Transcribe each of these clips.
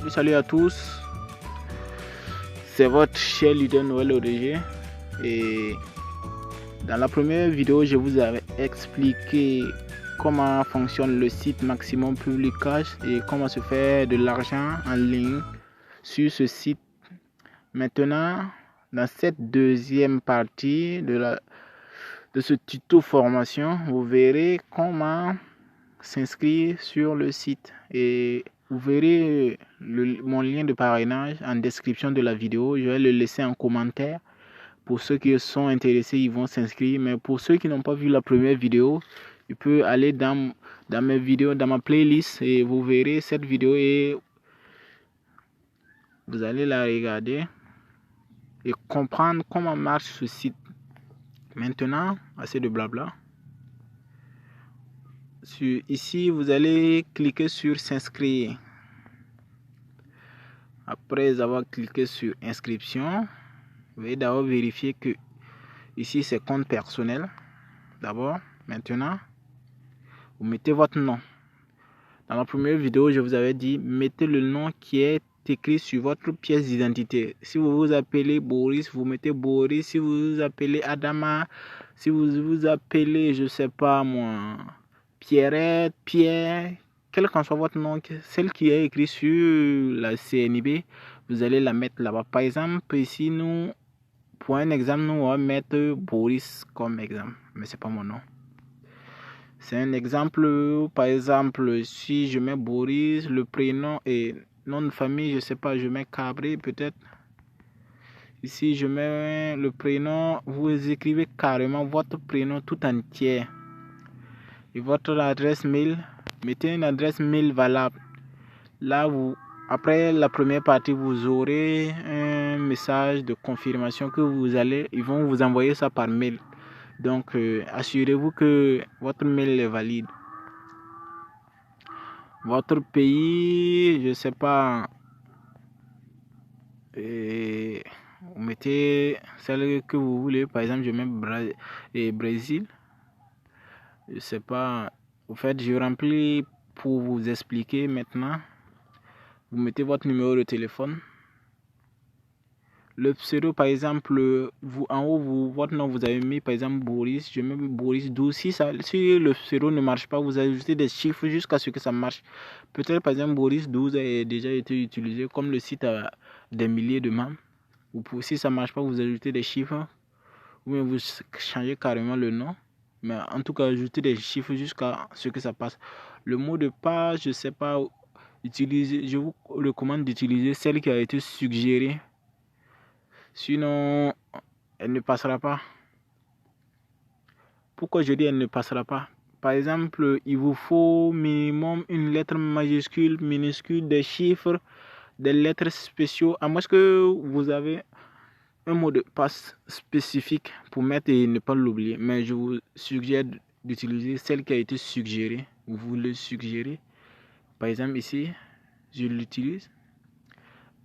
Salut à tous, c'est votre cher leader Noël ODG et dans la première vidéo je vous avais expliqué comment fonctionne le site Maximum Publications et comment se faire de l'argent en ligne sur ce site. Maintenant, dans cette deuxième partie de ce tuto formation, vous verrez comment s'inscrire sur le site et vous verrez mon lien de parrainage en description de la vidéo. Je vais le laisser en commentaire. Pour ceux qui sont intéressés, ils vont s'inscrire. Mais pour ceux qui n'ont pas vu la première vidéo, ils peuvent aller dans mes vidéos, dans ma playlist et vous verrez cette vidéo et vous allez la regarder et comprendre comment marche ce site. Maintenant, assez de blabla. Ici, vous allez cliquer sur s'inscrire. Après avoir cliqué sur inscription, vous allez d'abord vérifier que ici c'est compte personnel. D'abord, maintenant, vous mettez votre nom. Dans la première vidéo, je vous avais dit, mettez le nom qui est écrit sur votre pièce d'identité. Si vous vous appelez Boris, vous mettez Boris. Si vous vous appelez Adama, si vous vous appelez, je sais pas moi, Pierrette, Pierre, quel qu'en soit votre nom, celle qui est écrite sur la CNIB, vous allez la mettre là-bas. Par exemple, ici, nous, pour un exemple, nous, on va mettre Boris comme exemple, mais c'est pas mon nom. C'est un exemple. Par exemple, si je mets Boris, le prénom et nom de famille, je sais pas, je mets Cabré peut-être. Ici, je mets le prénom, vous écrivez carrément votre prénom tout entier. Et votre adresse mail, mettez une adresse mail valable. Là, après la première partie, vous aurez un message de confirmation que ils vont vous envoyer ça par mail. Donc, assurez-vous que votre mail est valide. Votre pays, je sais pas, vous mettez celle que vous voulez. Par exemple, je mets Brésil. Je sais pas. En fait, je remplis pour vous expliquer maintenant. Vous mettez votre numéro de téléphone. Le pseudo, par exemple, en haut, votre nom, vous avez mis par exemple Boris. Je mets Boris 12. Si le pseudo ne marche pas, vous ajoutez des chiffres jusqu'à ce que ça marche. Peut-être par exemple Boris 12 a déjà été utilisé. Comme le site a des milliers de membres. Si ça ne marche pas, vous ajoutez des chiffres. Ou bien vous changez carrément le nom. Mais en tout cas, ajoutez des chiffres jusqu'à ce que ça passe. Le mot de passe, je ne sais pas. Je vous recommande d'utiliser celle qui a été suggérée. Sinon, elle ne passera pas. Pourquoi je dis elle ne passera pas? Par exemple, il vous faut minimum une lettre majuscule, minuscule, des chiffres, des lettres spéciaux. À moins que vous avez un mot de passe spécifique pour mettre et ne pas l'oublier. Mais je vous suggère d'utiliser celle qui a été suggérée. Vous le suggérez. Par exemple, ici, je l'utilise.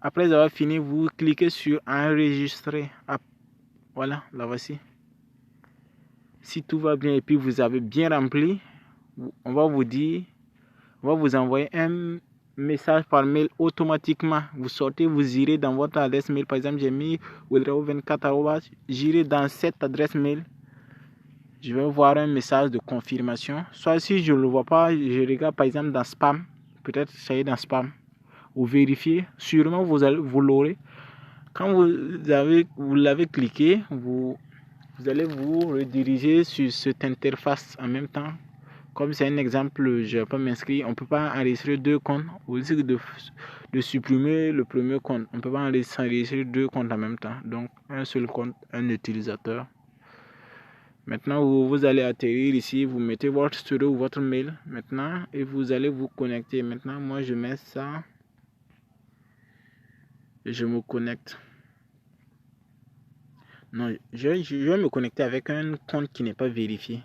Après avoir fini, vous cliquez sur enregistrer. Voilà, la voici. Si tout va bien et puis vous avez bien rempli, on va vous envoyer un message par mail automatiquement. Vous sortez, vous irez dans votre adresse mail. Par exemple, j'ai mis wilrao24. J'irai dans cette adresse mail. Je vais voir un message de confirmation. Soit si je ne le vois pas, je regarde par exemple dans spam. Peut-être ça y est dans spam. Vous vérifiez. Sûrement vous l'aurez. Quand vous l'avez cliqué, vous allez vous rediriger sur cette interface en même temps. Comme c'est un exemple, je ne vais pas m'inscrire. On ne peut pas enregistrer deux comptes. Au risque de supprimer le premier compte. On ne peut pas enregistrer deux comptes en même temps. Donc, un seul compte, un utilisateur. Maintenant, vous allez atterrir ici. Vous mettez votre pseudo ou votre mail. Maintenant, et vous allez vous connecter. Maintenant, moi, je mets ça. Et je me connecte. Non, je vais me connecter avec un compte qui n'est pas vérifié.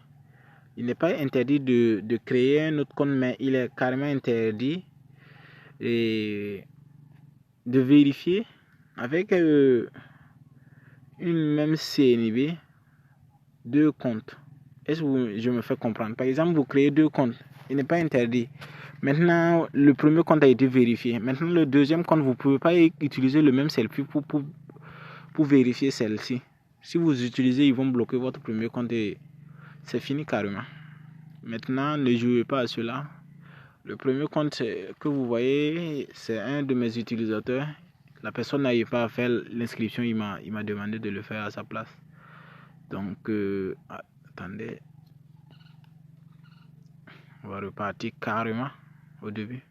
Il n'est pas interdit de créer un autre compte, mais il est carrément interdit de vérifier avec une même CNIB deux comptes. Est-ce que je me fais comprendre? Par exemple, vous créez deux comptes. Il n'est pas interdit. Maintenant, le premier compte a été vérifié. Maintenant, le deuxième compte, vous ne pouvez pas utiliser le même selfie pour vérifier celle-ci. Si vous utilisez, ils vont bloquer votre premier compte et c'est fini carrément. Maintenant, ne jouez pas à cela. Le premier compte que vous voyez, c'est un de mes utilisateurs. La personne n'arrive pas à faire l'inscription, il m'a demandé de le faire à sa place. Donc, attendez. On va repartir carrément au début.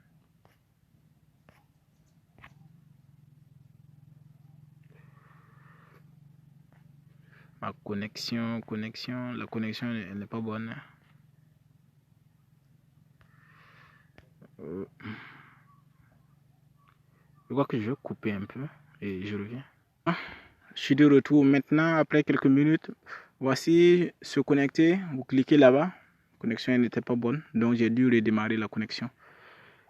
Ma connexion, la connexion elle n'est pas bonne. Je crois que je vais couper un peu et je reviens. Je suis de retour maintenant après quelques minutes. Voici se connecter. Vous cliquez là-bas. La connexion n'était pas bonne, donc j'ai dû redémarrer la connexion.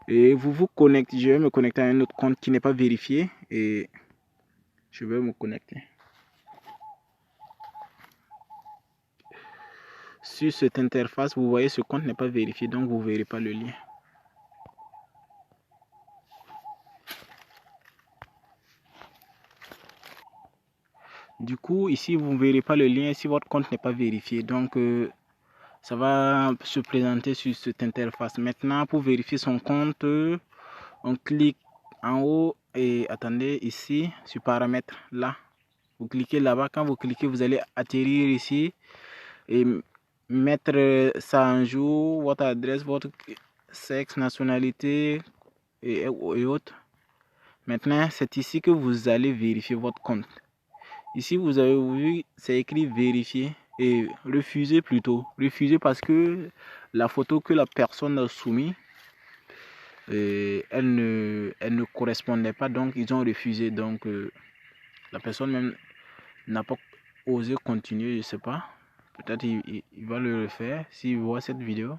Et vous vous connectez. Je vais me connecter à un autre compte qui n'est pas vérifié et je vais me connecter. Sur cette interface, vous voyez ce compte n'est pas vérifié, donc vous ne verrez pas le lien. Du coup, ici, vous ne verrez pas le lien si votre compte n'est pas vérifié. Donc, ça va se présenter sur cette interface. Maintenant, pour vérifier son compte, on clique en haut et attendez ici, sur paramètres, là. Vous cliquez là-bas. Quand vous cliquez, vous allez atterrir ici et mettre ça en jour, votre adresse, votre sexe, nationalité et autres. Maintenant, c'est ici que vous allez vérifier votre compte. Ici, vous avez vu, c'est écrit vérifier et refuser plutôt. Refuser parce que la photo que la personne a soumise, elle ne correspondait pas, donc ils ont refusé. Donc, la personne même n'a pas osé continuer, je ne sais pas. Peut-être il va le refaire s'il voit cette vidéo.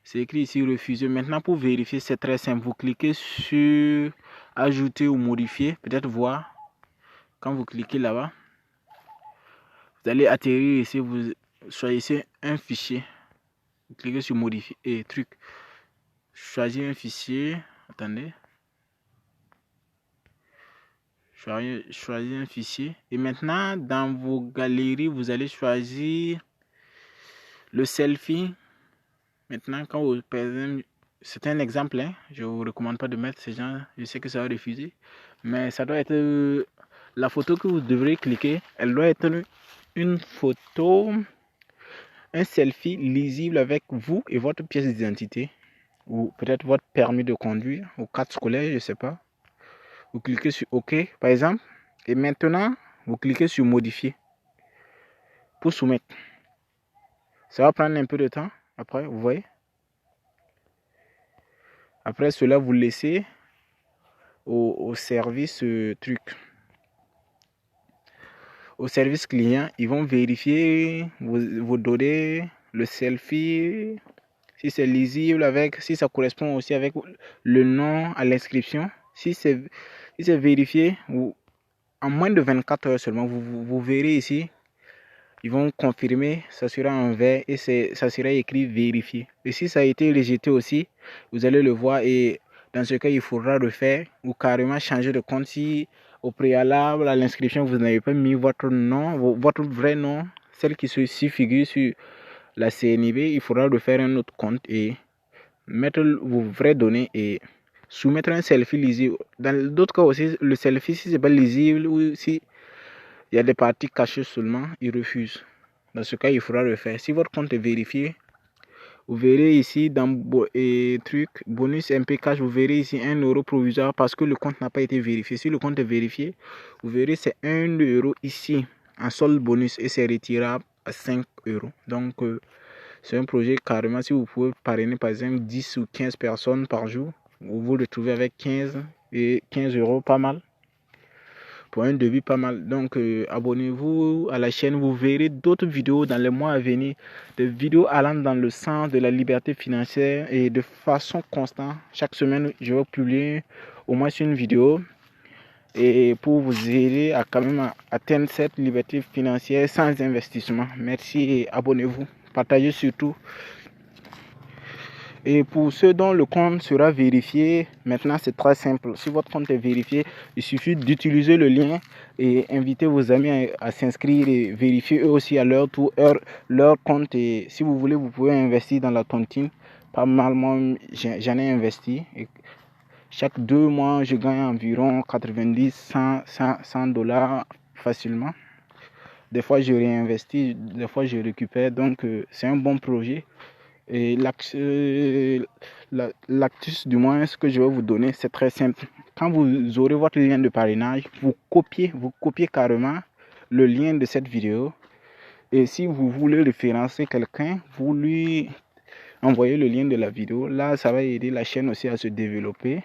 C'est écrit ici refuser. Maintenant, pour vérifier, c'est très simple. Vous cliquez sur ajouter ou modifier, peut-être voir. Quand vous cliquez là-bas, vous allez atterrir ici, vous choisissez un fichier. Vous cliquez sur modifier et truc. Choisir un fichier. Attendez. Choisir un fichier. Et maintenant, dans vos galeries, vous allez choisir le selfie. Maintenant, quand vous, par exemple, c'est un exemple, hein, je ne vous recommande pas de mettre ces gens. Je sais que ça va refuser. Mais ça doit être la photo que vous devrez cliquer. Elle doit être une photo, un selfie lisible avec vous et votre pièce d'identité. Ou peut-être votre permis de conduire, ou carte scolaire, je ne sais pas. Vous cliquez sur OK, par exemple. Et maintenant, vous cliquez sur modifier pour soumettre. Ça va prendre un peu de temps. Après, vous voyez. Après cela, vous laissez au service truc. Au service client, ils vont vérifier vos données, le selfie, si c'est lisible avec, si ça correspond aussi avec le nom à l'inscription. Si c'est vérifié, en moins de 24 heures seulement, vous verrez ici, ils vont confirmer, ça sera en vert et ça sera écrit vérifié. Et si ça a été rejeté aussi, vous allez le voir et dans ce cas, il faudra refaire ou carrément changer de compte si au préalable à l'inscription, vous n'avez pas mis votre nom, votre vrai nom, celle qui se figure sur la CNIB, il faudra refaire un autre compte et mettre vos vraies données et soumettre un selfie lisible. Dans d'autres cas aussi, le selfie, si c'est pas lisible ou si il y a des parties cachées seulement, il refuse. Dans ce cas, il faudra refaire. Si votre compte est vérifié, vous verrez ici dans truc bonus MP Cash, vous verrez ici 1 euro provisoire parce que le compte n'a pas été vérifié. Si le compte est vérifié, vous verrez c'est 1 euro ici en solde bonus et c'est retirable à 5 euros. Donc c'est un projet carrément, si vous pouvez parrainer par exemple 10 ou 15 personnes par jour, vous vous retrouvez avec 15 euros, pas mal. Pour un devis pas mal. Donc abonnez-vous à la chaîne, vous verrez d'autres vidéos dans les mois à venir, des vidéos allant dans le sens de la liberté financière et de façon constante. Chaque semaine, je vais publier au moins une vidéo et pour vous aider à quand même atteindre cette liberté financière sans investissement. Merci et abonnez-vous. Partagez surtout. Et pour ceux dont le compte sera vérifié, maintenant c'est très simple. Si votre compte est vérifié, il suffit d'utiliser le lien et inviter vos amis à s'inscrire et vérifier eux aussi à leur tour leur compte. Et si vous voulez, vous pouvez investir dans la tontine. Pas mal, moi j'en ai investi. Et chaque 2 mois, je gagne environ 90, 100 dollars facilement. Des fois, je réinvestis, des fois, je récupère. Donc, c'est un bon projet. Et l'actus, du moins, ce que je vais vous donner, c'est très simple. Quand vous aurez votre lien de parrainage, vous copiez carrément le lien de cette vidéo. Et si vous voulez référencer quelqu'un, vous lui envoyez le lien de la vidéo. Là, ça va aider la chaîne aussi à se développer.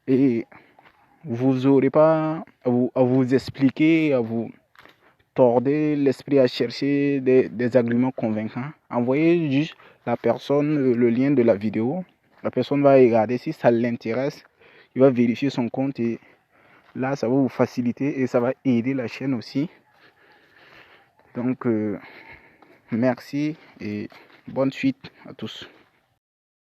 Et vous n'aurez pas à vous expliquer, à vous tordez l'esprit à chercher des arguments convaincants. Envoyez juste la personne le lien de la vidéo. La personne va regarder. Si ça l'intéresse, il va vérifier son compte et là, ça va vous faciliter et ça va aider la chaîne aussi. Donc, merci et bonne suite à tous.